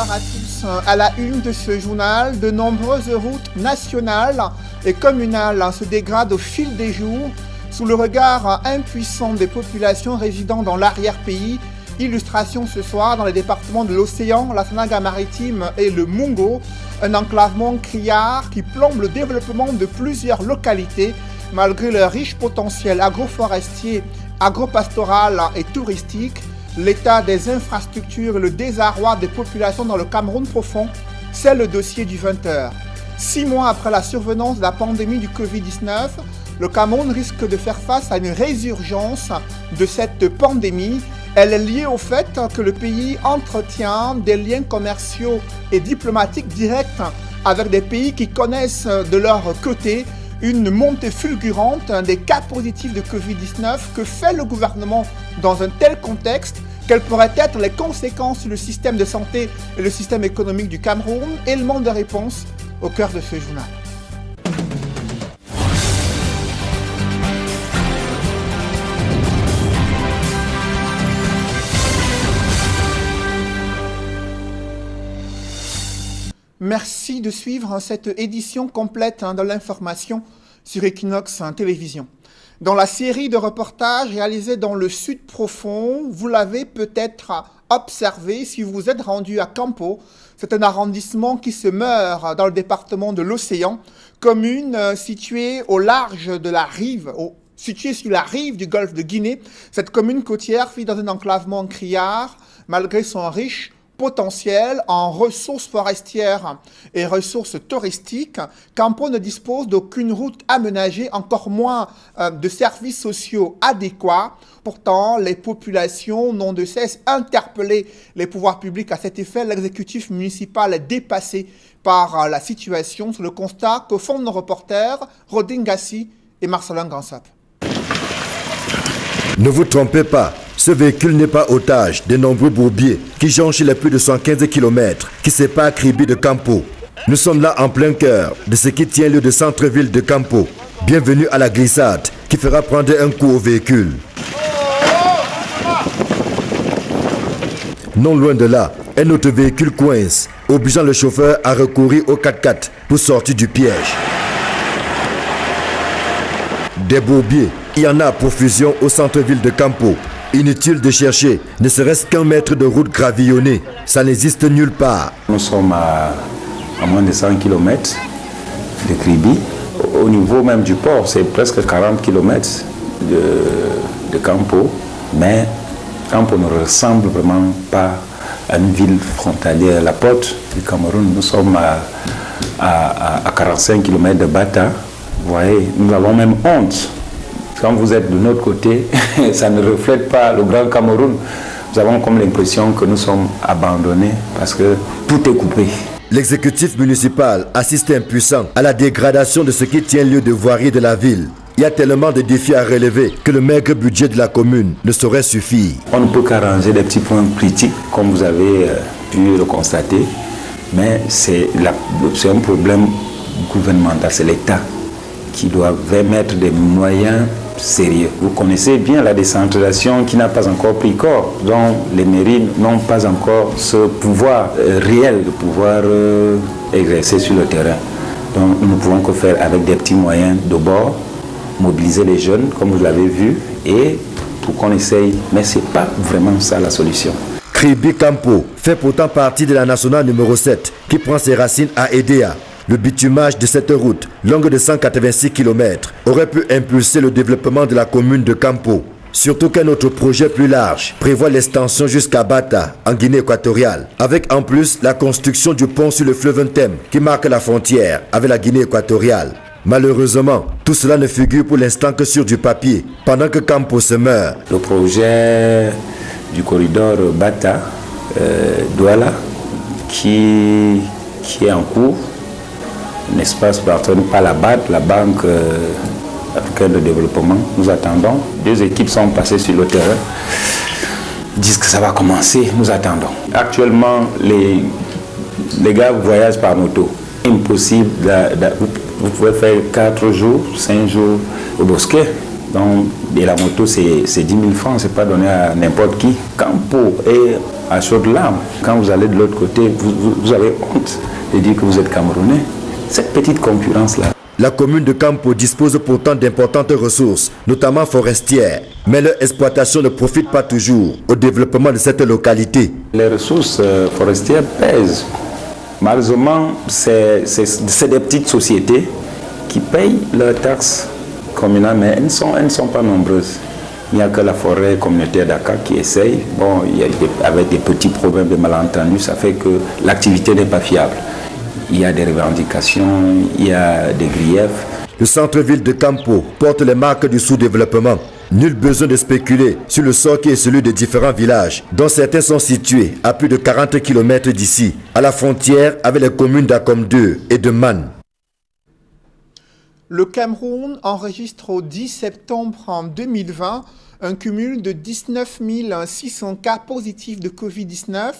bonsoir à tous. À la une de ce journal, de nombreuses routes nationales et communales se dégradent au fil des jours sous le regard impuissant des populations résidant dans l'arrière-pays. Illustration ce soir dans les départements de l'Océan, la Sanaga-Maritime et le Mungo, un enclavement criard qui plombe le développement de plusieurs localités malgré leur riche potentiel agroforestier, agropastoral et touristique. L'état des infrastructures et le désarroi des populations dans le Cameroun profond, c'est le dossier du 20h. 6 mois après la survenance de la pandémie du Covid-19, le Cameroun risque de faire face à une résurgence de cette pandémie. Elle est liée au fait que le pays entretient des liens commerciaux et diplomatiques directs avec des pays qui connaissent de leur côté une montée fulgurante des cas positifs de Covid-19. Que fait le gouvernement dans un tel contexte? Quelles pourraient être les conséquences sur le système de santé et le système économique du Cameroun? Élément de réponse au cœur de ce journal. Merci de suivre cette édition complète de l'information sur Equinox Télévision. Dans la série de reportages réalisés dans le Sud profond, vous l'avez peut-être observé si vous vous êtes rendu à Campo. C'est un arrondissement qui se meurt dans le département de l'Océan, commune située au large de la rive, située sur la rive du golfe de Guinée. Cette commune côtière vit dans un enclavement criard, malgré son riche potentiel en ressources forestières et ressources touristiques. Campo ne dispose d'aucune route aménagée, encore moins de services sociaux adéquats. Pourtant, les populations n'ont de cesse interpellé les pouvoirs publics à cet effet. L'exécutif municipal est dépassé par la situation. C'est le constat que font nos reporters Rodin Gassi et Marcelin Gansap. Ne vous trompez pas, ce véhicule n'est pas otage des nombreux bourbiers qui jonchent les plus de 115 km qui séparent Kribi de Campo. Nous sommes là en plein cœur de ce qui tient lieu de centre-ville de Campo. Bienvenue à la glissade qui fera prendre un coup au véhicule. Non loin de là, un autre véhicule coince, obligeant le chauffeur à recourir au 4x4 pour sortir du piège. Des bourbiers, il y en a à profusion au centre-ville de Campo. Inutile de chercher, ne serait-ce qu'un mètre de route gravillonnée. Ça n'existe nulle part. Nous sommes à moins de 100 km de Kribi. Au niveau même du port, c'est presque 40 km de Campo. Mais Campo ne ressemble vraiment pas à une ville frontalière. La porte du Cameroun, nous sommes à 45 km de Bata. Vous voyez, nous avons même honte. Quand vous êtes de notre côté, ça ne reflète pas le Grand Cameroun. Nous avons comme l'impression que nous sommes abandonnés parce que tout est coupé. L'exécutif municipal assiste impuissant à la dégradation de ce qui tient lieu de voirie de la ville. Il y a tellement de défis à relever que le maigre budget de la commune ne saurait suffire. On ne peut qu'arranger des petits points critiques, comme vous avez pu le constater, mais c'est un problème gouvernemental, c'est l'État qui doit mettre des moyens sérieux. Vous connaissez bien la décentralisation qui n'a pas encore pris corps, dont les mairies n'ont pas encore ce pouvoir réel de pouvoir exercer sur le terrain. Donc nous ne pouvons que faire avec des petits moyens de bord, mobiliser les jeunes, comme vous l'avez vu, et pour qu'on essaye, mais ce n'est pas vraiment ça la solution. Kribi Campo fait pourtant partie de la nationale numéro 7 qui prend ses racines à Edea. Le bitumage de cette route, longue de 186 km, aurait pu impulser le développement de la commune de Campo. Surtout qu'un autre projet plus large prévoit l'extension jusqu'à Bata, en Guinée équatoriale, avec en plus la construction du pont sur le fleuve Ntem qui marque la frontière avec la Guinée équatoriale. Malheureusement, tout cela ne figure pour l'instant que sur du papier, pendant que Campo se meurt. Le projet du corridor Bata-Douala qui est en cours, n'est-ce pas, appartenu par la BAD, la Banque africaine de développement. Nous attendons. 2 équipes sont passées sur le terrain. Disent que ça va commencer. Nous attendons. Actuellement, les gars voyagent par moto. Impossible. Vous pouvez faire 4 jours, 5 jours au bosquet. Donc, et la moto, c'est 10 000 francs, c'est pas donné à n'importe qui. Campo est à chaudes larmes. Quand vous allez de l'autre côté, vous avez honte de dire que vous êtes Camerounais. Cette petite concurrence-là. La commune de Campo dispose pourtant d'importantes ressources, notamment forestières. Mais leur exploitation ne profite pas toujours au développement de cette localité. Les ressources forestières pèsent. Malheureusement, c'est des petites sociétés qui payent leurs taxes communales, mais elles ne sont pas nombreuses. Il n'y a que la forêt communautaire Dakar qui essaye. Bon, avec des petits problèmes de malentendus, ça fait que l'activité n'est pas fiable. Il y a des revendications, il y a des griefs. Le centre-ville de Campo porte les marques du sous-développement. Nul besoin de spéculer sur le sort qui est celui des différents villages, dont certains sont situés à plus de 40 km d'ici, à la frontière avec les communes d'Akom 2 et de Man. Le Cameroun enregistre au 10 septembre 2020 un cumul de 19 600 cas positifs de Covid-19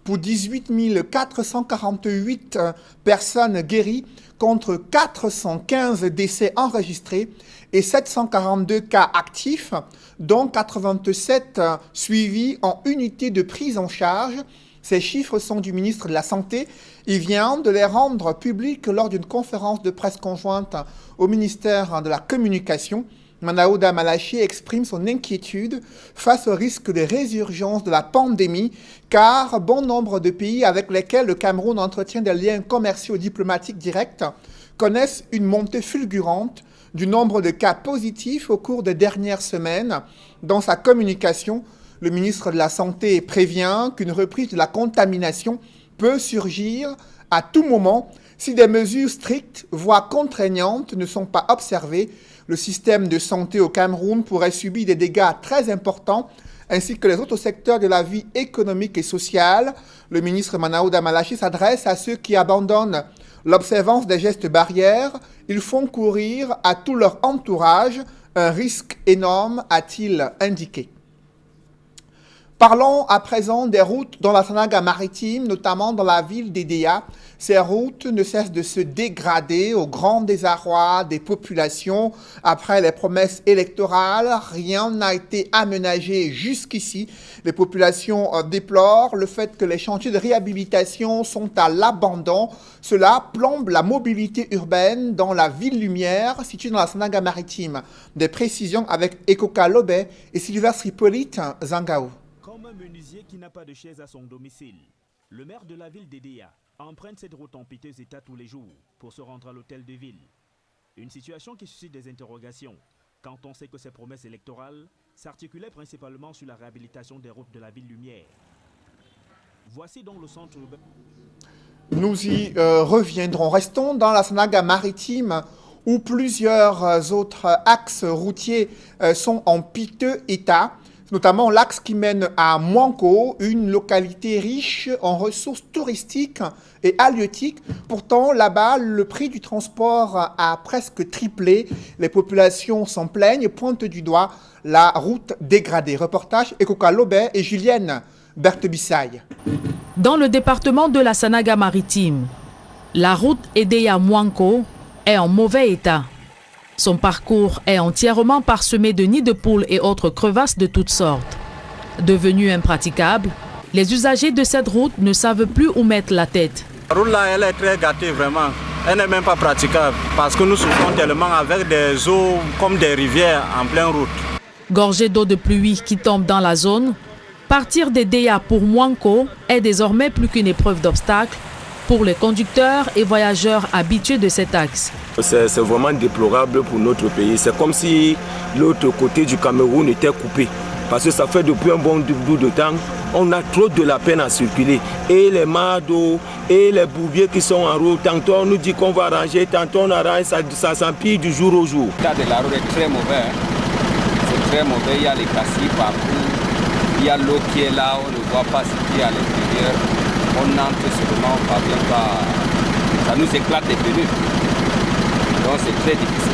pour 18 448 personnes guéries contre 415 décès enregistrés et 742 cas actifs, dont 87 suivis en unité de prise en charge. Ces chiffres sont du ministre de la Santé. Il vient de les rendre publics lors d'une conférence de presse conjointe au ministère de la Communication. Manaouda Malachi exprime son inquiétude face au risque de résurgence de la pandémie, car bon nombre de pays avec lesquels le Cameroun entretient des liens commerciaux diplomatiques directs connaissent une montée fulgurante du nombre de cas positifs au cours des dernières semaines. Dans sa communication, le ministre de la Santé prévient qu'une reprise de la contamination peut surgir à tout moment si des mesures strictes, voire contraignantes, ne sont pas observées. Le système de santé au Cameroun pourrait subir des dégâts très importants, ainsi que les autres secteurs de la vie économique et sociale. Le ministre Manaouda Malachi s'adresse à ceux qui abandonnent l'observance des gestes barrières. Ils font courir à tout leur entourage un risque énorme, a-t-il indiqué. Parlons à présent des routes dans la Sanaga maritime, notamment dans la ville d'Edea. Ces routes ne cessent de se dégrader au grand désarroi des populations. Après les promesses électorales, rien n'a été aménagé jusqu'ici. Les populations déplorent le fait que les chantiers de réhabilitation sont à l'abandon. Cela plombe la mobilité urbaine dans la ville lumière située dans la Sanaga maritime. Des précisions avec Ekoka Lobé et Sylvestre Hippolyte Zangao. Comme un menuisier qui n'a pas de chaise à son domicile, le maire de la ville d'Edea emprunte cette route en piteux état tous les jours pour se rendre à l'hôtel de ville. Une situation qui suscite des interrogations quand on sait que ces promesses électorales s'articulaient principalement sur la réhabilitation des routes de la ville lumière. Voici donc le centre urbain. Nous y reviendrons. Restons dans la Sanaga maritime où plusieurs autres axes routiers sont en piteux état. Notamment l'axe qui mène à Mwanko, une localité riche en ressources touristiques et halieutiques. Pourtant, là-bas, le prix du transport a presque triplé. Les populations s'en plaignent, pointent du doigt la route dégradée. Reportage Ekoka Lobé et Julienne Berthebissaille. Dans le département de la Sanaga maritime, la route Edea-Mwanko est en mauvais état. Son parcours est entièrement parsemé de nids de poules et autres crevasses de toutes sortes. Devenue impraticable, les usagers de cette route ne savent plus où mettre la tête. La route là, elle est très gâtée vraiment. Elle n'est même pas praticable parce que nous souffrons tellement avec des eaux comme des rivières en pleine route. Gorgée d'eau de pluie qui tombe dans la zone, partir d'Edea pour Mwanko est désormais plus qu'une épreuve d'obstacle pour les conducteurs et voyageurs habitués de cet axe. C'est vraiment déplorable pour notre pays. C'est comme si l'autre côté du Cameroun était coupé. Parce que ça fait depuis un bon bout de temps, on a trop de la peine à circuler. Et les mardeaux et les bouviers qui sont en route, tantôt on nous dit qu'on va arranger, tantôt on arrange, ça s'empire du jour au jour. L'état de la route est très mauvais. C'est très mauvais, il y a les cassis partout. Il y a l'eau qui est là, on ne voit pas ce qui est à l'intérieur. On entre seulement, on ne parvient pas. Ça nous éclate les pneus. Donc c'est très difficile.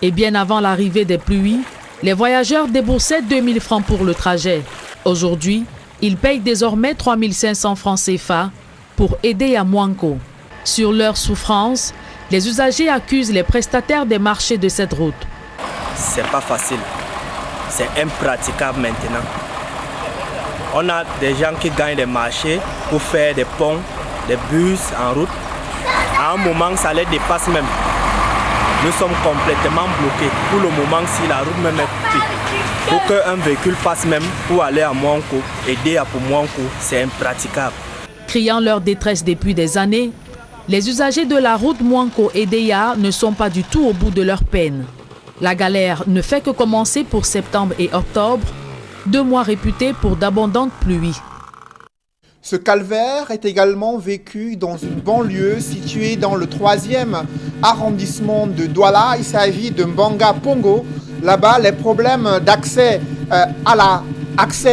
Et bien avant l'arrivée des pluies, les voyageurs déboursaient 2000 francs pour le trajet. Aujourd'hui, ils payent désormais 3500 francs CFA pour aider à Mwanko. Sur leur souffrance, les usagers accusent les prestataires des marchés de cette route. c'est pas facile. C'est impraticable maintenant. On a des gens qui gagnent des marchés pour faire des ponts, des bus en route. À un moment, ça les dépasse même. Nous sommes complètement bloqués. Pour le moment, si la route même est coupée, pour qu'un véhicule passe même pour aller à Mouanko, aider à pour Mouanko, c'est impraticable. Criant leur détresse depuis des années, les usagers de la route Mouanko-Edéa ne sont pas du tout au bout de leur peine. La galère ne fait que commencer pour septembre et octobre, 2 mois réputés pour d'abondantes pluies. Ce calvaire est également vécu dans une banlieue située dans le 3e arrondissement de Douala. Il s'agit de Mbanga Pongo. Là-bas, les problèmes d'accès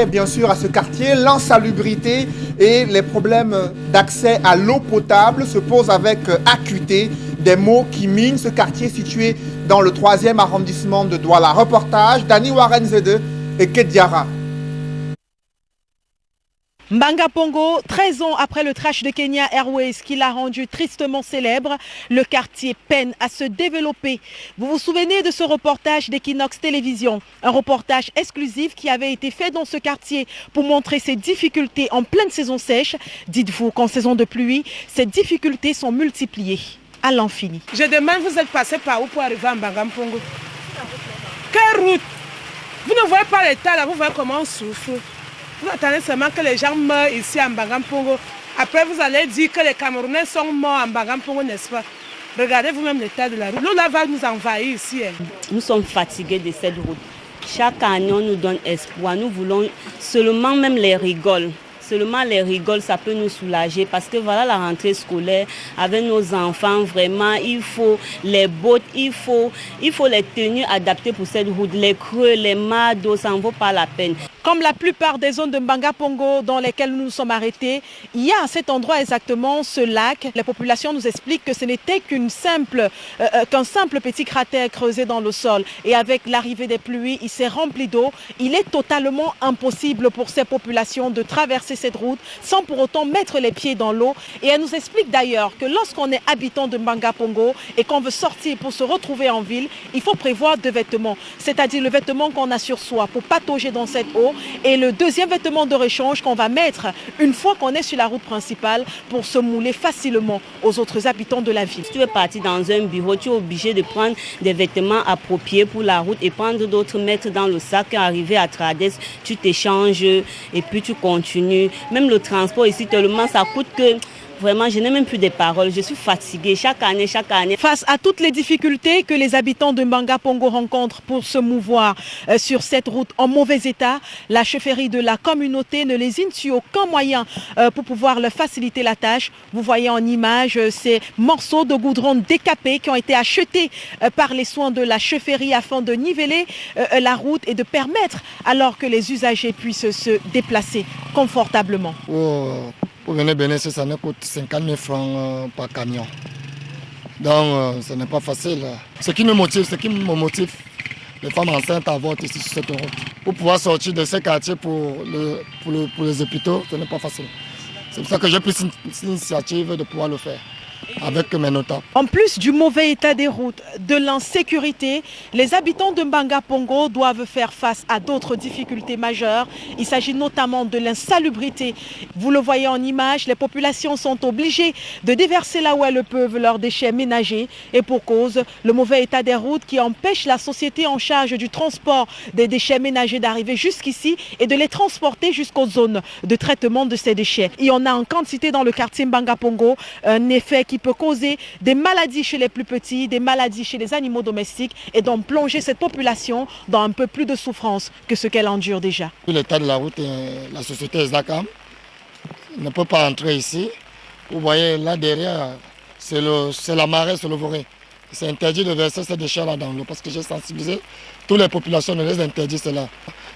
bien sûr à ce quartier, l'insalubrité et les problèmes d'accès à l'eau potable se posent avec acuité. Des maux qui minent ce quartier situé dans le 3e arrondissement de Douala. Reportage Dani Warenzede et Kediara. Mbanga Pongo, 13 ans après le crash de Kenya Airways qui l'a rendu tristement célèbre, le quartier peine à se développer. Vous vous souvenez de ce reportage d'Equinox Télévision, un reportage exclusif qui avait été fait dans ce quartier pour montrer ses difficultés en pleine saison sèche. Dites-vous qu'en saison de pluie, ces difficultés sont multipliées à l'infini. Je demande, vous êtes passé par où pour arriver à Mbanga Pongo? Quelle route? Vous ne voyez pas l'état là, vous voyez comment on souffre. Vous attendez seulement que les gens meurent ici à Mbanga Pongo. Après, vous allez dire que les Camerounais sont morts à Mbanga Pongo, n'est-ce pas? Regardez vous-même l'état de la route. L'eau là va nous envahir ici. Nous sommes fatigués de cette route. Chaque année, on nous donne espoir. Nous voulons seulement même les rigoles. Seulement les rigoles, ça peut nous soulager parce que voilà la rentrée scolaire avec nos enfants, vraiment, il faut les bottes, il faut les tenues adaptées pour cette route. Les creux, les mares d'eau, ça en vaut pas la peine. Comme la plupart des zones de Mbanga Pongo dans lesquelles nous nous sommes arrêtés, il y a à cet endroit exactement ce lac. Les populations nous expliquent que ce n'était qu'un simple petit cratère creusé dans le sol. Et avec l'arrivée des pluies, il s'est rempli d'eau. Il est totalement impossible pour ces populations de traverser cette route sans pour autant mettre les pieds dans l'eau. Et elle nous explique d'ailleurs que lorsqu'on est habitant de Mbanga Pongo et qu'on veut sortir pour se retrouver en ville, il faut prévoir 2 vêtements. C'est-à-dire le vêtement qu'on a sur soi pour patauger dans cette eau et le deuxième vêtement de rechange qu'on va mettre une fois qu'on est sur la route principale pour se mouler facilement aux autres habitants de la ville. Si tu es parti dans un bureau, tu es obligé de prendre des vêtements appropriés pour la route et prendre d'autres, mettre dans le sac. Arrivé à Trades, tu t'échanges et puis tu continues. Même le transport ici, tellement ça coûte que... Vraiment, je n'ai même plus de paroles. Je suis fatiguée chaque année. Face à toutes les difficultés que les habitants de Mbanga Pongo rencontrent pour se mouvoir sur cette route en mauvais état, la chefferie de la communauté ne lésine sur aucun moyen pour pouvoir leur faciliter la tâche. Vous voyez en image ces morceaux de goudron décapés qui ont été achetés par les soins de la chefferie afin de niveler la route et de permettre alors que les usagers puissent se déplacer confortablement. Pour venir bénéficier, ça nous coûte 50 000 francs par camion. Donc, ce n'est pas facile. Ce qui me motive, les femmes enceintes à voter ici sur cette route. Pour pouvoir sortir de ces quartiers pour les hôpitaux, ce n'est pas facile. C'est pour ça que j'ai pris cette initiative de pouvoir le faire avec mes notables. En plus du mauvais état des routes, de l'insécurité, les habitants de Mbanga Pongo doivent faire face à d'autres difficultés majeures. Il s'agit notamment de l'insalubrité. Vous le voyez en image, les populations sont obligées de déverser là où elles le peuvent leurs déchets ménagers. Et pour cause, le mauvais état des routes qui empêche la société en charge du transport des déchets ménagers d'arriver jusqu'ici et de les transporter jusqu'aux zones de traitement de ces déchets. Il y en a en quantité dans le quartier Mbanga Pongo, un effet qui peut causer des maladies chez les plus petits, des maladies chez les animaux domestiques et donc plonger cette population dans un peu plus de souffrance que ce qu'elle endure déjà. L'état de la route, la société Zakam ne peut pas entrer ici. Vous voyez là derrière, c'est la marée, c'est le Voré. C'est interdit de verser ces déchets-là dans l'eau parce que j'ai sensibilisé toutes les populations, on les interdit cela.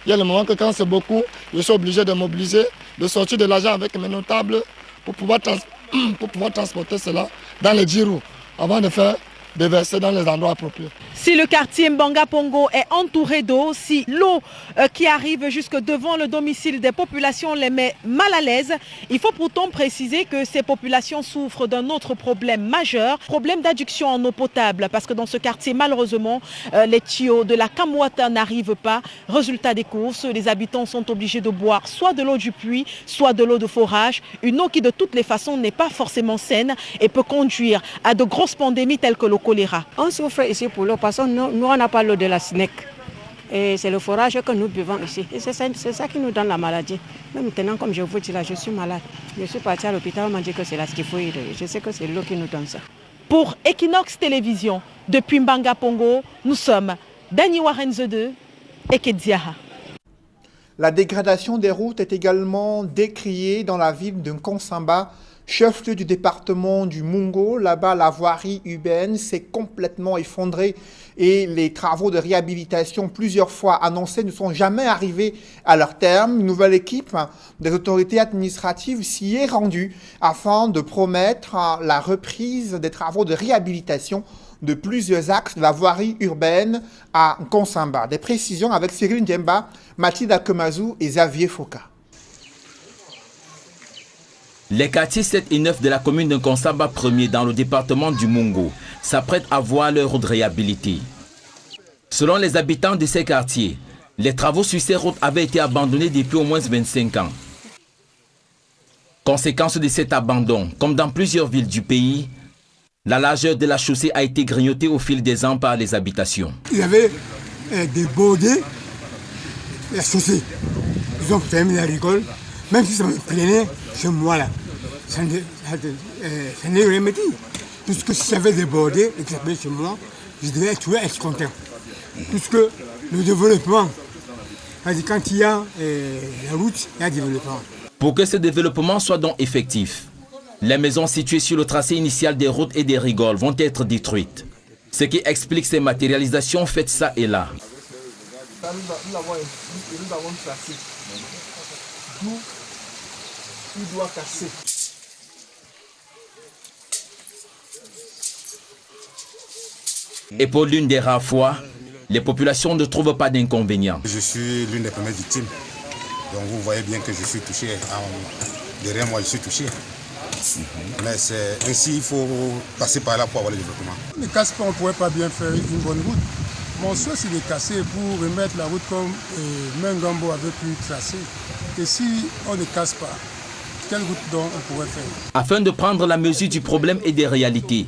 Il y a le moment que quand c'est beaucoup, je suis obligé de mobiliser, de sortir de l'argent avec mes notables pour pouvoir transporter cela dans les 10 roues avant de faire déverser dans les endroits appropriés. Si le quartier Mbanga Pongo est entouré d'eau, si l'eau qui arrive jusque devant le domicile des populations les met mal à l'aise, il faut pourtant préciser que ces populations souffrent d'un autre problème majeur, problème d'adduction en eau potable, parce que dans ce quartier, malheureusement, les tuyaux de la Kamwata n'arrivent pas. Résultat des courses, les habitants sont obligés de boire soit de l'eau du puits, soit de l'eau de forage, une eau qui de toutes les façons n'est pas forcément saine et peut conduire à de grosses pandémies telles que le choléra. On souffre ici pour l'eau parce que nous on n'a pas l'eau de la SNEC. Et c'est le forage que nous buvons ici. Et c'est ça qui nous donne la maladie. Mais maintenant, comme je vous dis là, je suis malade. Je suis partie à l'hôpital, on m'a dit que c'est la typhoïde. Je sais que c'est l'eau qui nous donne ça. Pour Equinox Télévision, depuis Mbanga Pongo, nous sommes Dani Warenze 2 et Kediaha. La dégradation des routes est également décriée dans la ville de Nkonsamba, chef-lieu du département du Mungo. Là-bas, la voirie urbaine s'est complètement effondrée et les travaux de réhabilitation plusieurs fois annoncés ne sont jamais arrivés à leur terme. Une nouvelle équipe des autorités administratives s'y est rendue afin de promettre la reprise des travaux de réhabilitation de plusieurs axes de la voirie urbaine à Nkonsamba. Des précisions avec Cyril Ndiemba, Mathilde Akemazou et Xavier Foka. Les quartiers 7 et 9 de la commune de Nkonsamba 1er dans le département du Mungo s'apprêtent à voir leur route réhabilitée. Selon les habitants de ces quartiers, les travaux sur ces routes avaient été abandonnés depuis au moins 25 ans. Conséquence de cet abandon, comme dans plusieurs villes du pays, la largeur de la chaussée a été grignotée au fil des ans par les habitations. Il y avait débordé la chaussée. Ils ont fermé la rigole. Même si ça me prenait chez moi là, ça n'est rien métier. Puisque si j'avais débordé et que ça venait chez moi, je devais toujours être content. Puisque le développement, quand il y a la route, il y a le développement. Pour que ce développement soit donc effectif, les maisons situées sur le tracé initial des routes et des rigoles vont être détruites. Ce qui explique ces matérialisations faites ça et là. Nous avons tracé. Il doit casser. Et pour l'une des rares fois, les populations ne trouvent pas d'inconvénients. Je suis l'une des premières victimes. Donc vous voyez bien que je suis touché. Derrière moi, je suis touché. Mais c'est ainsi, il faut passer par là pour avoir le développement. Ne casse pas, on ne pourrait pas bien faire une bonne route. Mon souhait, c'est de casser pour remettre la route comme Mengambo avait pu tracer. Et si on ne casse pas, quelle route donc on pourrait faire? Afin de prendre la mesure du problème et des réalités,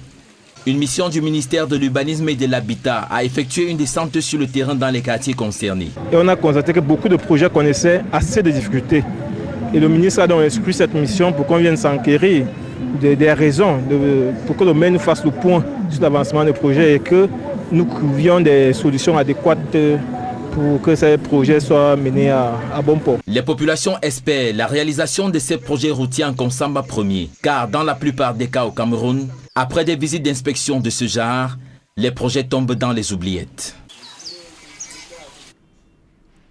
une mission du ministère de l'Urbanisme et de l'Habitat a effectué une descente sur le terrain dans les quartiers concernés. Et on a constaté que beaucoup de projets connaissaient assez de difficultés. Et le ministre a donc exclu cette mission pour qu'on vienne s'enquérir des raisons, pour que le maire nous fasse le point sur l'avancement des projets et que nous trouvions des solutions adéquates pour que ces projets soient menés à bon port. Les populations espèrent la réalisation de ces projets routiers en Nkonsamba 1er, car dans la plupart des cas au Cameroun, après des visites d'inspection de ce genre, les projets tombent dans les oubliettes.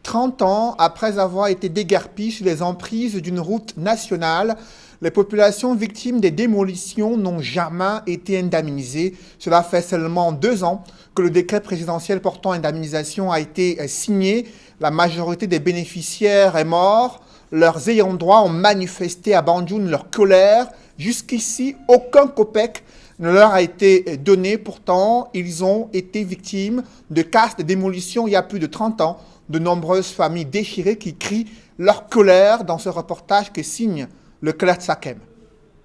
30 ans après avoir été déguerpis sur les emprises d'une route nationale, les populations victimes des démolitions n'ont jamais été indemnisées. Cela fait seulement 2 ans que le décret présidentiel portant indemnisation a été signé. La majorité des bénéficiaires est morte. Leurs ayants droit ont manifesté à Bandjoun leur colère. Jusqu'ici, aucun copec ne leur a été donné. Pourtant, ils ont été victimes de casses de démolition il y a plus de 30 ans. De nombreuses familles déchirées qui crient leur colère dans ce reportage que signe le Claire Sakem.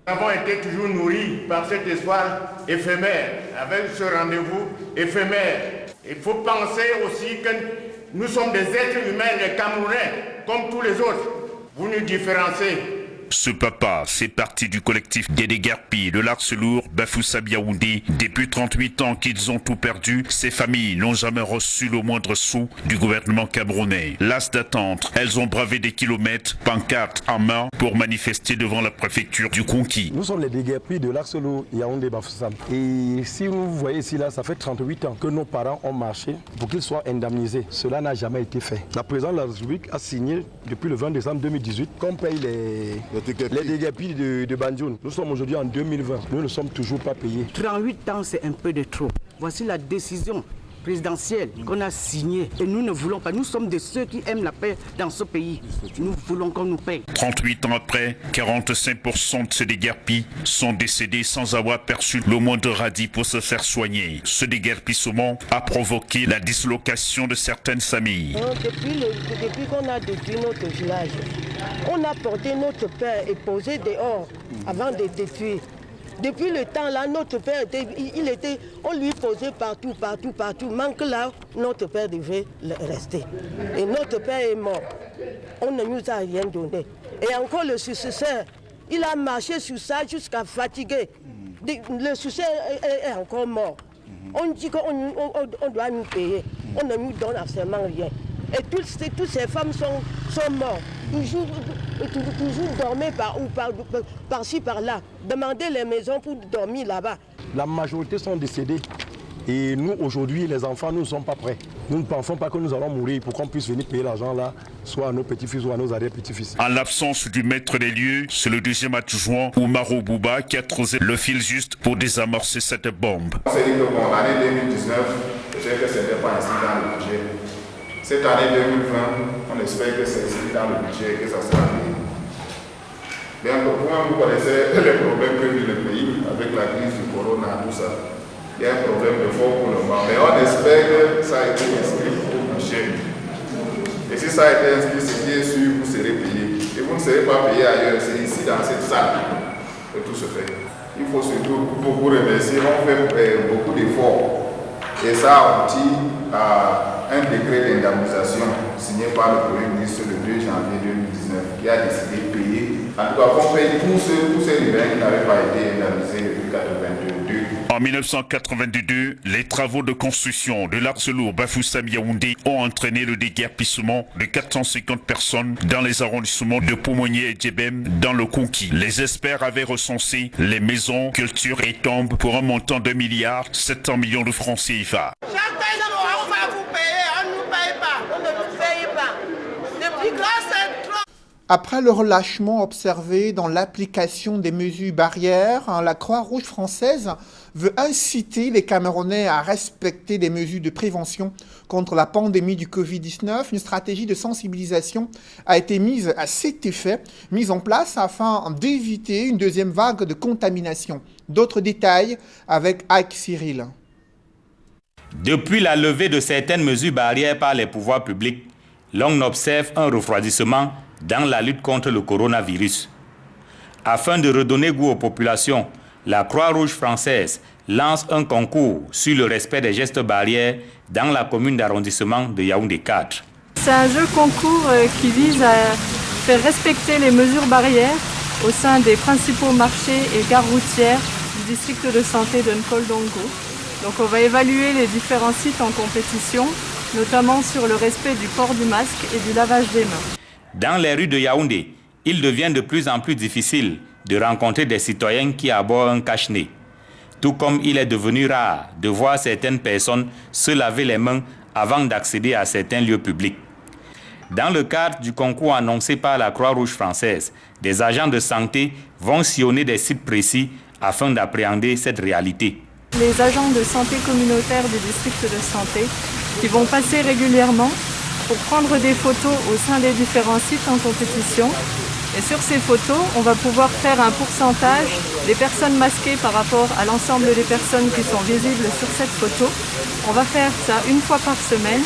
Nous avons été toujours nourris par cet espoir éphémère, avec ce rendez-vous éphémère. Il faut penser aussi que nous sommes des êtres humains, les Camerounais, comme tous les autres. Vous nous différenciez. Ce papa, c'est parti du collectif des déguerpis de l'Arcelour, Bafoussa Biaoundé. Depuis 38 ans qu'ils ont tout perdu, ces familles n'ont jamais reçu le moindre sou du gouvernement camerounais. Las d'attendre, elles ont bravé des kilomètres, pancartes en main, pour manifester devant la préfecture du Conquis. Nous sommes les déguerpis de l'Arcelour, Yaoundé, Bafoussa. Et si vous voyez ici, là, ça fait 38 ans que nos parents ont marché pour qu'ils soient indemnisés. Cela n'a jamais été fait. La présidente de la République a signé depuis le 20 décembre 2018 qu'on paye les Les déguerpis de Bandioun, nous sommes aujourd'hui en 2020. Nous ne sommes toujours pas payés. 38 ans, c'est un peu de trop. Voici la décision présidentielle qu'on a signée. Et nous ne voulons pas. Nous sommes de ceux qui aiment la paix dans ce pays. Nous voulons qu'on nous paye. 38 ans après, 45% de ces déguerpis sont décédés sans avoir perçu le moindre radis pour se faire soigner. Ce déguerpissement a provoqué la dislocation de certaines familles. Depuis qu'on a détruit notre village, on a porté notre père et posé dehors avant de détruire. Depuis le temps là, notre père on lui posait partout. Manque là, notre père devait rester. Et notre père est mort. On ne nous a rien donné. Et encore le successeur, il a marché sur ça jusqu'à fatiguer. Le successeur est encore mort. On dit qu'on doit nous payer. On ne nous donne absolument rien. Et toutes ces femmes sont mortes. Toujours dormir par-ci, par-là. Demander les maisons pour dormir là-bas. La majorité sont décédés. Et nous, aujourd'hui, les enfants, nous ne sommes pas prêts. Nous ne pensons pas que nous allons mourir pour qu'on puisse venir payer l'argent là, soit à nos petits-fils ou à nos arrière-petits-fils. En l'absence du maître des lieux, c'est le deuxième adjoint, Oumaro Bouba, qui a creusé le fil juste pour désamorcer cette bombe. On s'est dit que bon, l'année 2019, je sais que ce n'était pas inscrit dans le budget. Cette année 2020, on espère que c'est inscrit dans le budget et que ça sera payé. Bien que vous connaissez les problèmes que vit le pays avec la crise du corona, tout ça. Il y a un problème de fond pour le moment, mais on espère que ça a été inscrit au budget. Et si ça a été inscrit, c'est bien sûr que vous serez payé. Et vous ne serez pas payé ailleurs, c'est ici dans cette salle que tout se fait. Il faut surtout beaucoup remercier, on fait beaucoup d'efforts. Et ça aboutit à un décret d'indemnisation signé par le Premier ministre le 2 janvier 2019 qui a décidé de payer. En tout cas, on paye tous ces riverains qui n'avaient pas été indemnisés depuis 1982. En 1982, les travaux de construction de l'axe lourd Bafoussam-Yaoundé ont entraîné le déguerpissement de 450 personnes dans les arrondissements de Pomonier et Djebem dans le Konki. Les experts avaient recensé les maisons, cultures et tombes pour un montant de 1,7 milliard de francs CFA. Chaque pays, on va vous payer, on ne nous paye pas, on ne nous paye pas. Depuis grâce à trop. Après le relâchement observé dans l'application des mesures barrières, la Croix-Rouge française veut inciter les Camerounais à respecter des mesures de prévention contre la pandémie du Covid-19. Une stratégie de sensibilisation a été mise à cet effet, mise en place afin d'éviter une deuxième vague de contamination. D'autres détails avec Ike Cyril. Depuis la levée de certaines mesures barrières par les pouvoirs publics, l'on observe un refroidissement dans la lutte contre le coronavirus. Afin de redonner goût aux populations, la Croix-Rouge française lance un concours sur le respect des gestes barrières dans la commune d'arrondissement de Yaoundé 4. C'est un jeu concours qui vise à faire respecter les mesures barrières au sein des principaux marchés et gares routières du district de santé de Nkoldongo. Donc on va évaluer les différents sites en compétition, notamment sur le respect du port du masque et du lavage des mains. Dans les rues de Yaoundé, il devient de plus en plus difficile de rencontrer des citoyens qui abordent un cache-nez. Tout comme il est devenu rare de voir certaines personnes se laver les mains avant d'accéder à certains lieux publics. Dans le cadre du concours annoncé par la Croix-Rouge française, des agents de santé vont sillonner des sites précis afin d'appréhender cette réalité. Les agents de santé communautaire du district de santé qui vont passer régulièrement pour prendre des photos au sein des différents sites en compétition. Et sur ces photos, on va pouvoir faire un pourcentage des personnes masquées par rapport à l'ensemble des personnes qui sont visibles sur cette photo. On va faire ça une fois par semaine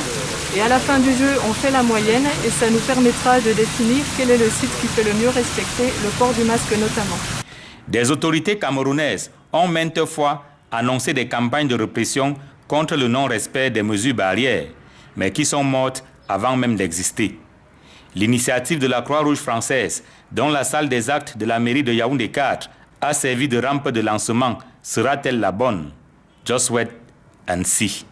et à la fin du jeu, on fait la moyenne et ça nous permettra de définir quel est le site qui fait le mieux respecter le port du masque notamment. Des autorités camerounaises ont maintes fois annoncé des campagnes de répression contre le non-respect des mesures barrières, mais qui sont mortes avant même d'exister. L'initiative de la Croix-Rouge française, dont la salle des actes de la mairie de Yaoundé 4 a servi de rampe de lancement, sera-t-elle la bonne? Just wait and see.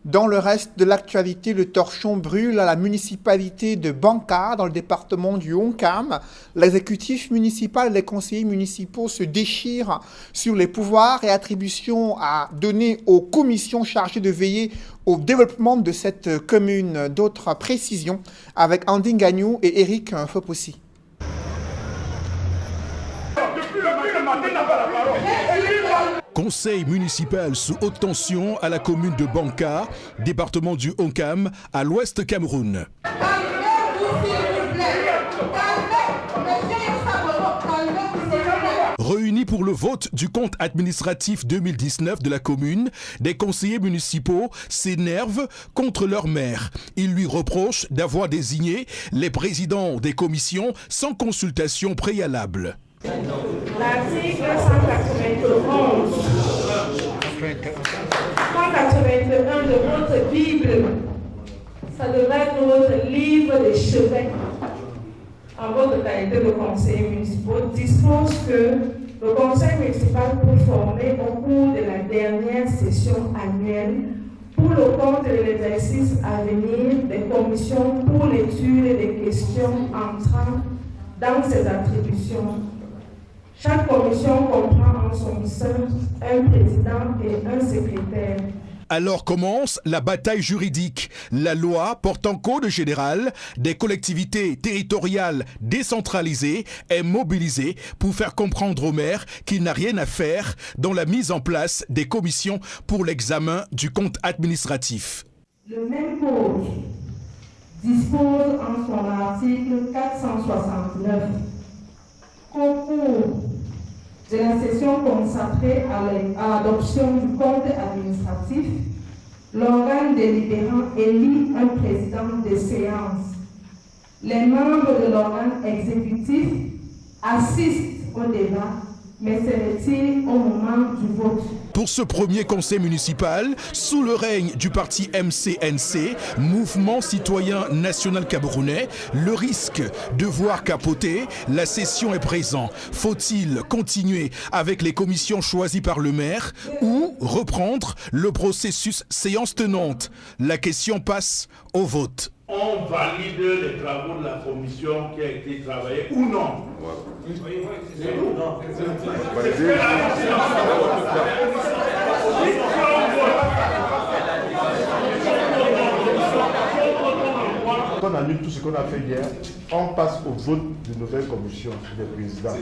Dans le reste de l'actualité, le torchon brûle à la municipalité de Banka, dans le département du Honkam. L'exécutif municipal et les conseillers municipaux se déchirent sur les pouvoirs et attributions à donner aux commissions chargées de veiller au développement de cette commune. D'autres précisions avec Andine Gagnou et Eric Fopossi. Conseil municipal sous haute tension à la commune de Banka, département du Onkam, à l'ouest Cameroun. Réunis pour le vote du compte administratif 2019 de la commune, des conseillers municipaux s'énervent contre leur maire. Ils lui reprochent d'avoir désigné les présidents des commissions sans consultation préalable. L'article 181 de votre Bible, ça devrait être votre livre de chevet. En votre qualité de conseiller municipal, dispose que le conseil municipal peut former au cours de la dernière session annuelle pour le compte de l'exercice à venir des commissions pour l'étude des questions entrant dans ses attributions. Chaque commission comprend en son sein un président et un secrétaire. Alors commence la bataille juridique. La loi portant code général des collectivités territoriales décentralisées est mobilisée pour faire comprendre au maire qu'il n'a rien à faire dans la mise en place des commissions pour l'examen du compte administratif. Le même code dispose en son article 469 qu'au cours de la session consacrée à l'adoption du compte administratif, l'organe délibérant élit un président de séance. Les membres de l'organe exécutif assistent au débat, mais se retirent au moment du vote. Pour ce premier conseil municipal, sous le règne du parti MCNC, Mouvement Citoyen National Camerounais, le risque de voir capoter la session est présent. Faut-il continuer avec les commissions choisies par le maire ou reprendre le processus séance tenante? La question passe au vote. On valide les travaux de la commission qui a été travaillée ou non? C'est nous. Quand on annule tout ce qu'on a fait hier, on passe au vote de nouvelles commissions des présidents.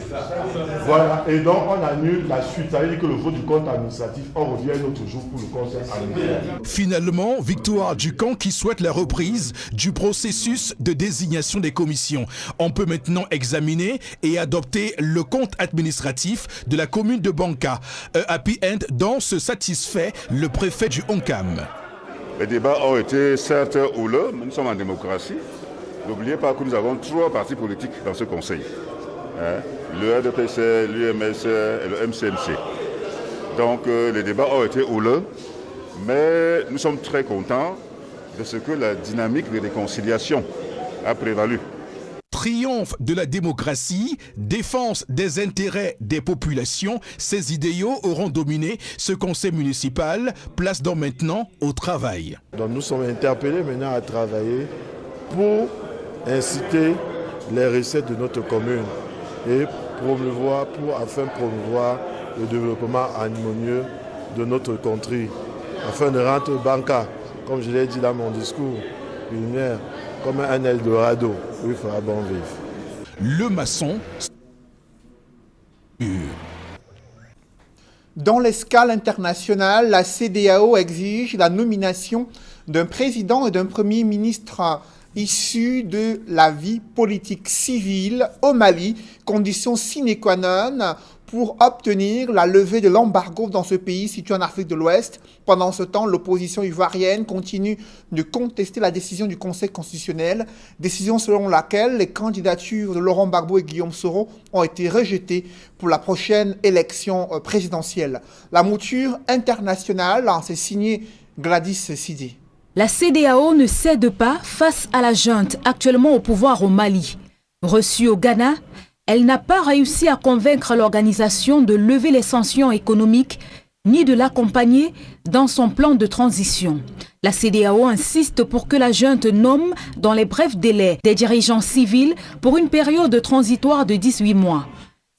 Voilà, et donc on annule la suite, ça veut dire que le vote du compte administratif, on revient un autre jour pour le conseil administratif. Finalement, victoire du camp qui souhaite la reprise du processus de désignation des commissions. On peut maintenant examiner et adopter le compte administratif de la commune de Banka. Happy End dont se satisfait le préfet du Onkam. Les débats ont été certes houleux, mais nous sommes en démocratie. N'oubliez pas que nous avons 3 partis politiques dans ce conseil. Le RDPC, l'UMS et le MCNC. Donc les débats ont été houleux, mais nous sommes très contents de ce que la dynamique de réconciliation a prévalu. Triomphe de la démocratie, défense des intérêts des populations, ces idéaux auront dominé ce conseil municipal. Place donc maintenant au travail. Donc nous sommes interpellés maintenant à travailler pour inciter les recettes de notre commune et afin de promouvoir le développement harmonieux de notre contrée, afin de rendre Banka, comme je l'ai dit dans mon discours lunaire, comme un Eldorado où il fera bon vivre. Le maçon. Dans l'escale internationale, la CEDEAO exige la nomination d'un président et d'un premier ministre issus de la vie politique civile au Mali, condition sine qua non pour obtenir la levée de l'embargo dans ce pays situé en Afrique de l'Ouest. Pendant ce temps, l'opposition ivoirienne continue de contester la décision du Conseil constitutionnel, décision selon laquelle les candidatures de Laurent Gbagbo et Guillaume Soro ont été rejetées pour la prochaine élection présidentielle. La mouture internationale, c'est signé Gladys Sidé. La CEDEAO ne cède pas face à la junte actuellement au pouvoir au Mali. Reçue au Ghana, elle n'a pas réussi à convaincre l'organisation de lever les sanctions économiques ni de l'accompagner dans son plan de transition. La CEDEAO insiste pour que la junte nomme dans les brefs délais des dirigeants civils pour une période transitoire de 18 mois.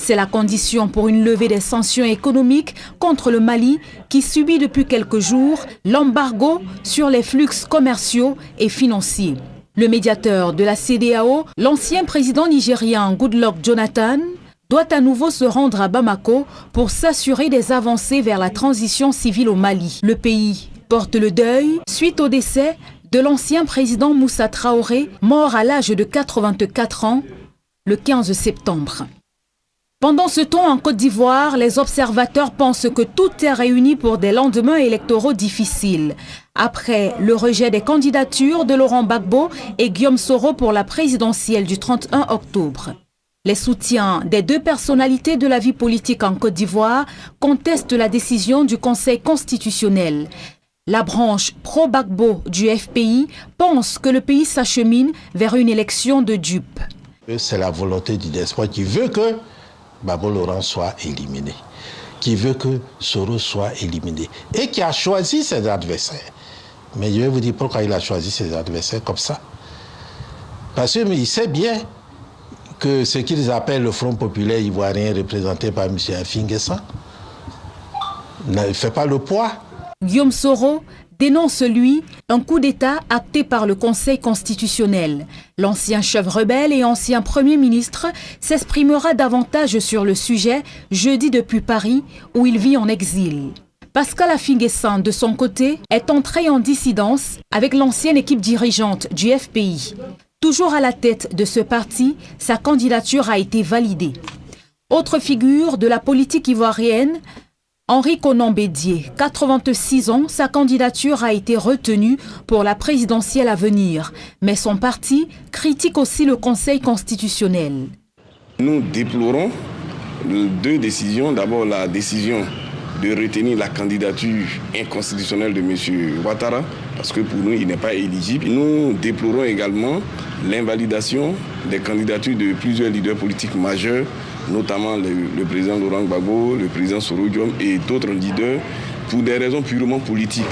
C'est la condition pour une levée des sanctions économiques contre le Mali qui subit depuis quelques jours l'embargo sur les flux commerciaux et financiers. Le médiateur de la CEDEAO, l'ancien président nigérien Goodluck Jonathan, doit à nouveau se rendre à Bamako pour s'assurer des avancées vers la transition civile au Mali. Le pays porte le deuil suite au décès de l'ancien président Moussa Traoré, mort à l'âge de 84 ans, le 15 septembre. Pendant ce temps, en Côte d'Ivoire, les observateurs pensent que tout est réuni pour des lendemains électoraux difficiles. Après le rejet des candidatures de Laurent Gbagbo et Guillaume Soro pour la présidentielle du 31 octobre. Les soutiens des deux personnalités de la vie politique en Côte d'Ivoire contestent la décision du Conseil constitutionnel. La branche pro-Gbagbo du FPI pense que le pays s'achemine vers une élection de dupes. C'est la volonté du despote qui veut que Gbagbo Laurent soit éliminé, qui veut que Soro soit éliminé et qui a choisi ses adversaires. Mais je vais vous dire pourquoi il a choisi ses adversaires comme ça. Parce qu'il sait bien que ce qu'ils appellent le Front populaire ivoirien représenté par M. Afinguessan ne fait pas le poids. Guillaume Soro dénonce, lui, un coup d'État acté par le Conseil constitutionnel. L'ancien chef rebelle et ancien Premier ministre s'exprimera davantage sur le sujet jeudi depuis Paris, où il vit en exil. Pascal Afinguessan, de son côté, est entré en dissidence avec l'ancienne équipe dirigeante du FPI. Toujours à la tête de ce parti, sa candidature a été validée. Autre figure de la politique ivoirienne, Henri Konan Bédié, 86 ans, sa candidature a été retenue pour la présidentielle à venir. Mais son parti critique aussi le Conseil constitutionnel. Nous déplorons deux décisions. D'abord, la décision de retenir la candidature inconstitutionnelle de M. Ouattara, parce que pour nous, il n'est pas éligible. Nous déplorons également l'invalidation des candidatures de plusieurs leaders politiques majeurs, notamment le président Laurent Gbagbo, le président Soro Diom et d'autres leaders, pour des raisons purement politiques.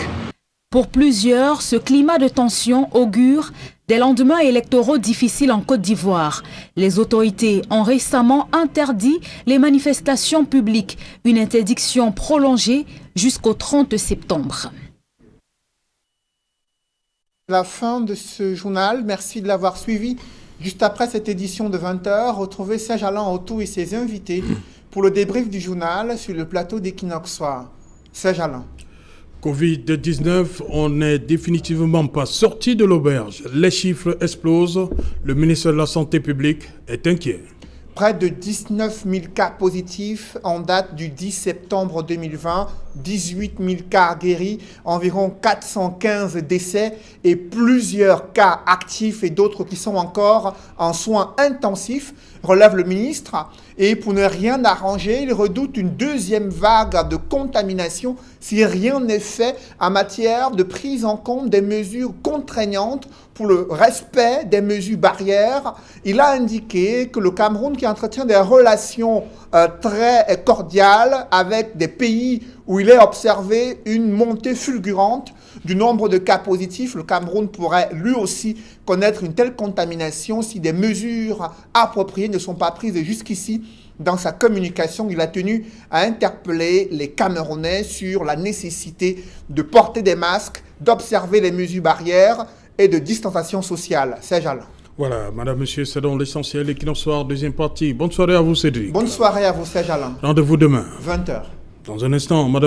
Pour plusieurs, ce climat de tension augure des lendemains électoraux difficiles en Côte d'Ivoire. Les autorités ont récemment interdit les manifestations publiques, une interdiction prolongée jusqu'au 30 septembre. La fin de ce journal, merci de l'avoir suivi. Juste après cette édition de 20h, retrouvez Serge Alain Autou et ses invités pour le débrief du journal sur le plateau d'Equinox Soir. Serge Alain. Covid-19, on n'est définitivement pas sorti de l'auberge. Les chiffres explosent. Le ministre de la Santé publique est inquiet. Près de 19 000 cas positifs en date du 10 septembre 2020, 18 000 cas guéris, environ 415 décès et plusieurs cas actifs et d'autres qui sont encore en soins intensifs, relève le ministre. Et pour ne rien arranger, il redoute une deuxième vague de contamination si rien n'est fait en matière de prise en compte des mesures contraignantes pour le respect des mesures barrières. Il a indiqué que le Cameroun, qui entretient des relations très cordiales avec des pays où il est observé une montée fulgurante du nombre de cas positifs, le Cameroun pourrait lui aussi connaître une telle contamination si des mesures appropriées ne sont pas prises. Et jusqu'ici, dans sa communication, il a tenu à interpeller les Camerounais sur la nécessité de porter des masques, d'observer les mesures barrières et de distanciation sociale. Serge Alain. Voilà, madame, monsieur, c'est donc l'essentiel. Equinox Soir, deuxième partie. Bonne soirée à vous, Cédric. Bonne soirée à vous, Serge Alain. Rendez-vous demain. 20h. Dans un instant, madame.